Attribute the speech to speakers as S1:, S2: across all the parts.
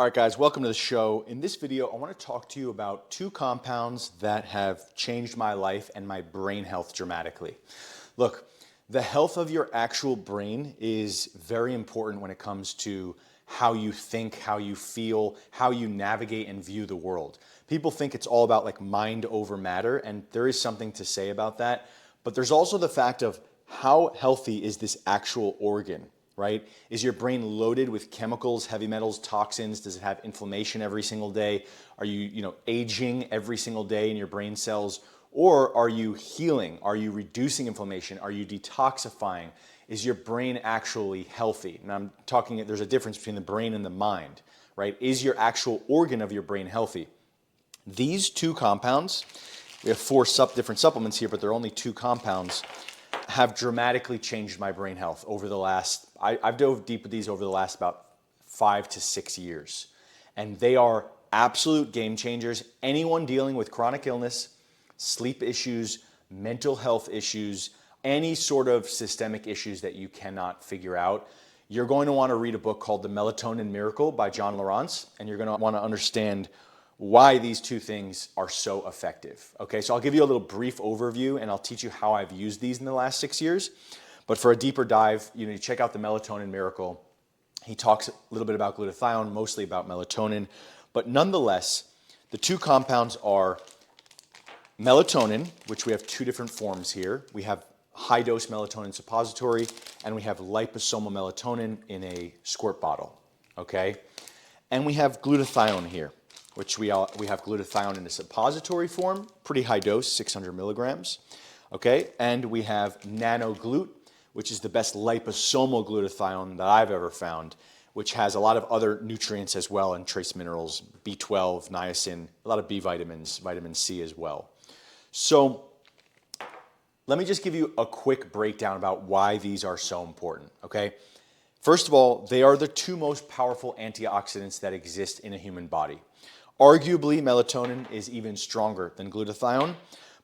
S1: All right, guys, welcome to the show. In this video, I want to talk to you about two compounds that have changed my life and my brain health dramatically. Look, the health of your actual brain is very important when it comes to how you think, how you feel, how you navigate and view the world. People think it's all about like mind over matter, and there is something to say about that. But there's also the fact of how healthy is this actual organ? Right? Is your brain loaded with chemicals, heavy metals, toxins? Does it have inflammation every single day? Are you aging every single day in your brain cells? Or are you healing? Are you reducing inflammation? Are you detoxifying? Is your brain actually healthy? And I'm talking, there's a difference between the brain and the mind, right? Is your actual organ of your brain healthy? These two compounds, we have four different supplements here, but they're only two compounds, have dramatically changed my brain health over the last, I've dove deep with these over the last about 5 to 6 years. And they are absolute game changers. Anyone dealing with chronic illness, sleep issues, mental health issues, any sort of systemic issues that you cannot figure out, you're going to want to read a book called The Melatonin Miracle by John Lawrence, and you're going to want to understand why these two things are so effective. Okay, so I'll give you a little brief overview and I'll teach you how I've used these in the last 6 years. But for a deeper dive, you check out The Melatonin Miracle. He talks a little bit about glutathione, mostly about melatonin. But nonetheless, the two compounds are melatonin, which we have two different forms here. We have high dose melatonin suppository, and we have liposomal melatonin in a squirt bottle. Okay, and we have glutathione here, which we have glutathione in a suppository form, pretty high dose, 600 milligrams, okay? And we have nanoglut, which is the best liposomal glutathione that I've ever found, which has a lot of other nutrients as well and trace minerals, B12, niacin, a lot of B vitamins, vitamin C as well. So let me just give you a quick breakdown about why these are so important, okay? First of all, they are the two most powerful antioxidants that exist in a human body. Arguably, melatonin is even stronger than glutathione,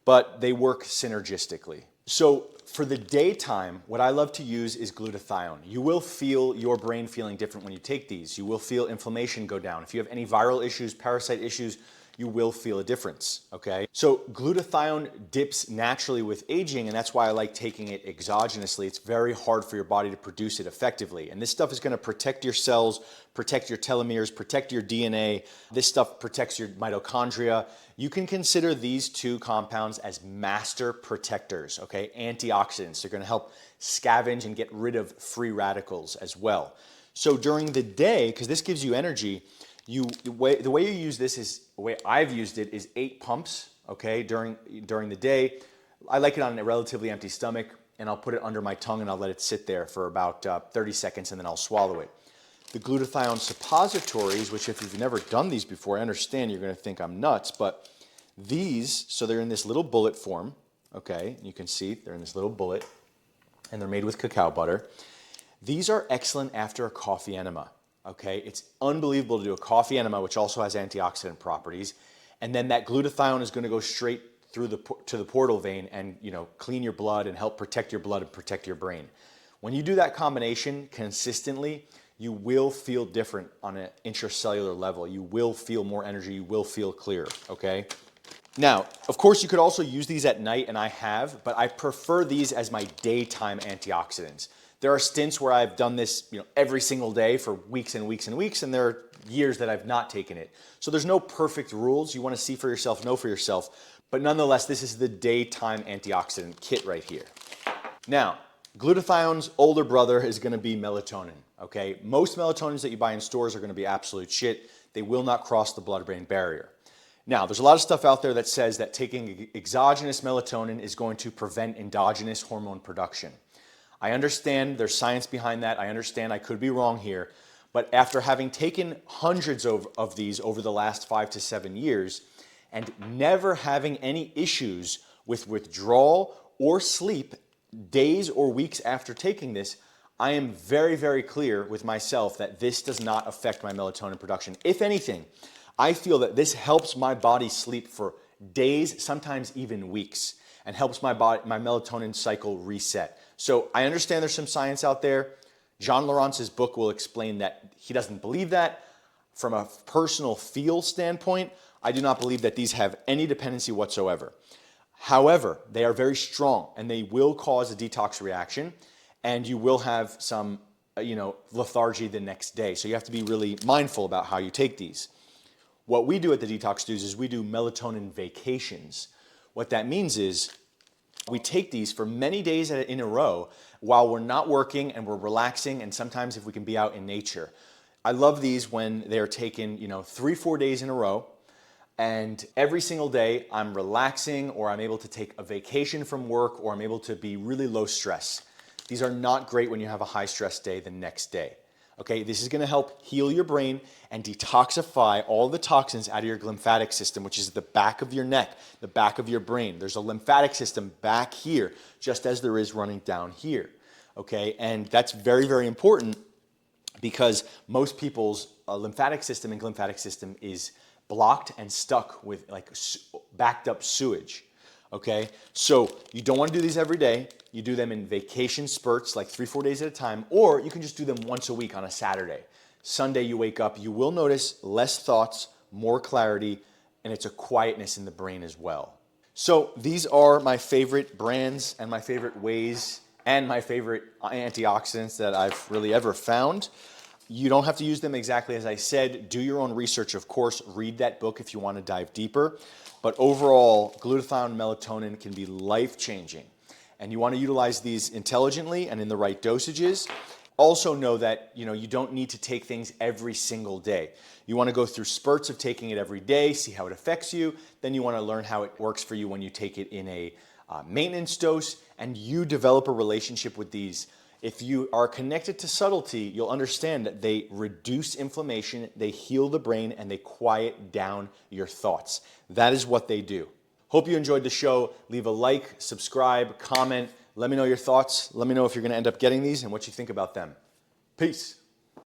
S1: but they work synergistically. So for the daytime, what I love to use is glutathione. You will feel your brain feeling different when you take these. You will feel inflammation go down. If you have any viral issues, parasite issues, you will feel a difference, okay? So glutathione dips naturally with aging, and that's why I like taking it exogenously. It's very hard for your body to produce it effectively. And this stuff is gonna protect your cells, protect your telomeres, protect your DNA. This stuff protects your mitochondria. You can consider these two compounds as master protectors, okay? Antioxidants. They're gonna help scavenge and get rid of free radicals as well. So during the day, because this gives you energy, the way you use this is, the way I've used it is 8 pumps, okay, during the day. I like it on a relatively empty stomach, and I'll put it under my tongue and I'll let it sit there for about 30 seconds and then I'll swallow it. The glutathione suppositories, which if you've never done these before, I understand you're gonna think I'm nuts, but these, so they're in this little bullet form, okay, you can see they're in this little bullet, and they're made with cacao butter. These are excellent after a coffee enema. Okay, it's unbelievable to do a coffee enema, which also has antioxidant properties, and then that glutathione is going to go straight through to the portal vein and clean your blood and help protect your blood and protect your brain. When you do that combination consistently, you will feel different on an intracellular level. You will feel more energy. You will feel clear. Okay. Now, of course, you could also use these at night, and I have, but I prefer these as my daytime antioxidants. There are stints where I've done this every single day for weeks and weeks and weeks, and there are years that I've not taken it. So there's no perfect rules. You want to see for yourself, know for yourself. But nonetheless, this is the daytime antioxidant kit right here. Now, glutathione's older brother is going to be melatonin. Okay, most melatonins that you buy in stores are going to be absolute shit. They will not cross the blood-brain barrier. Now, there's a lot of stuff out there that says that taking exogenous melatonin is going to prevent endogenous hormone production. I understand there's science behind that. I understand I could be wrong here. But after having taken hundreds of these over the last 5 to 7 years and never having any issues with withdrawal or sleep days or weeks after taking this, I am very, very clear with myself that this does not affect my melatonin production. If anything, I feel that this helps my body sleep for days, sometimes even weeks, and helps my melatonin cycle reset. So I understand there's some science out there. John Lawrence's book will explain that he doesn't believe that. from a personal feel standpoint, I do not believe that these have any dependency whatsoever. However, they are very strong and they will cause a detox reaction, and you will have some lethargy the next day. So you have to be really mindful about how you take these. What we do at the Detox Dudes is we do melatonin vacations. What that means is we take these for many days in a row while we're not working and we're relaxing, and sometimes if we can be out in nature. I love these when they're taken 3-4 days in a row, and every single day I'm relaxing, or I'm able to take a vacation from work, or I'm able to be really low stress. These are not great when you have a high stress day the next day. Okay, this is gonna help heal your brain and detoxify all the toxins out of your lymphatic system, which is the back of your neck, the back of your brain. There's a lymphatic system back here, just as there is running down here. Okay, and that's very, very important because most people's lymphatic system and glymphatic system is blocked and stuck with like backed up sewage. Okay, so you don't want to do these every day. You do them in vacation spurts, like 3-4 days at a time, or you can just do them once a week on a Saturday. Sunday you wake up, you will notice less thoughts, more clarity, and it's a quietness in the brain as well. So these are my favorite brands and my favorite ways and my favorite antioxidants that I've really ever found. You don't have to use them exactly as I said. Do your own research, of course. Read that book if you want to dive deeper. But overall, glutathione and melatonin can be life-changing. And you want to utilize these intelligently and in the right dosages. Also know that you don't need to take things every single day. You want to go through spurts of taking it every day, see how it affects you. Then you want to learn how it works for you when you take it in a maintenance dose, and you develop a relationship with these. If you are connected to subtlety, you'll understand that they reduce inflammation, they heal the brain, and they quiet down your thoughts. That is what they do. Hope you enjoyed the show. Leave a like, subscribe, comment. Let me know your thoughts. Let me know if you're going to end up getting these and what you think about them. Peace.